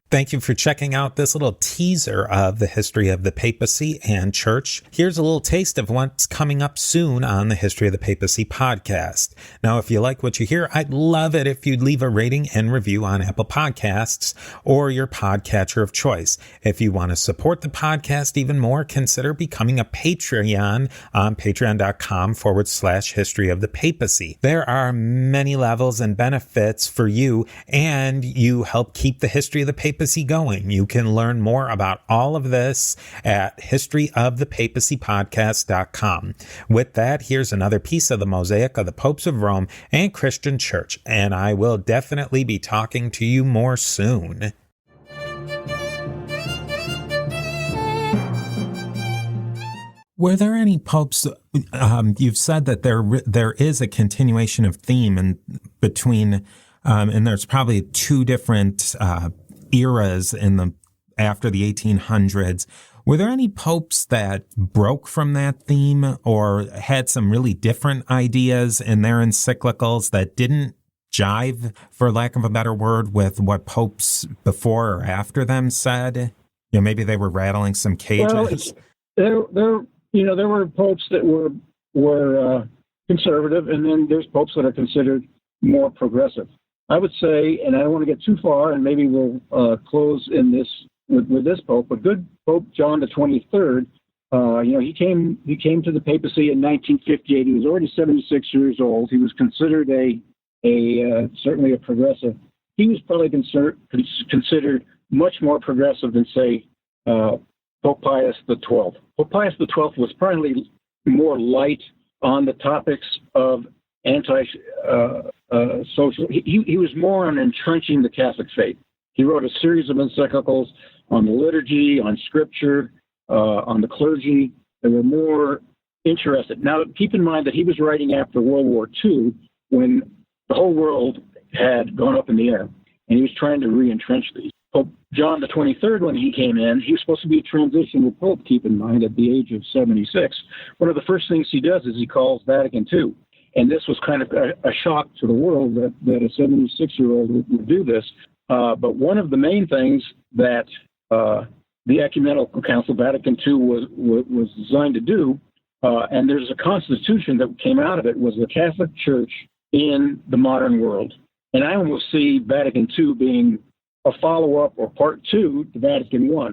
Thank you for checking out this little teaser of the history of the papacy and church. Here's a little taste of what's coming up soon on the History of the Papacy podcast. Now, if you like what you hear, I'd love it if you'd leave a rating and review on Apple Podcasts or your podcatcher of choice. If you want to support the podcast even more, consider becoming a Patreon on patreon.com/history of the papacy. There are many levels and benefits for you, and you help keep the history of the papacy going. You can learn more about all of this at historyofthepapacypodcast.com. With that, here's another piece of the mosaic of the popes of Rome and Christian church, and I will definitely be talking to you more soon. Were there any popes? You've said that there is a continuation of theme in between, and there's probably two different eras after the 1800s. Were there any popes that broke from that theme or had some really different ideas in their encyclicals that didn't jive, for lack of a better word, with what popes before or after them said? Maybe they were rattling some cages. Well, there were popes that were conservative, and then there's popes that are considered more progressive. I would say, and I don't want to get too far, and maybe we'll close in this with this pope, but good Pope John the 23rd, he came to the papacy in 1958. He was already 76 years old. He was considered certainly a progressive. He was probably considered much more progressive than, say, Pope Pius XII. Pope Pius XII was probably more light on the topics of anti-social. He was more on entrenching the Catholic faith. He wrote a series of encyclicals on the liturgy, on scripture, on the clergy. They were more interested. Now, keep in mind that he was writing after World War II, when the whole world had gone up in the air, and he was trying to re-entrench these. Pope John the 23rd, when he came in, he was supposed to be a transitional pope, keep in mind, at the age of 76. One of the first things he does is he calls Vatican II. And this was kind of a shock to the world that a 76-year-old would do this. But one of the main things that the Ecumenical Council, Vatican II, was designed to do, and there's a constitution that came out of it, was the Catholic Church in the modern world. And I almost see Vatican II being a follow-up or part two to Vatican I.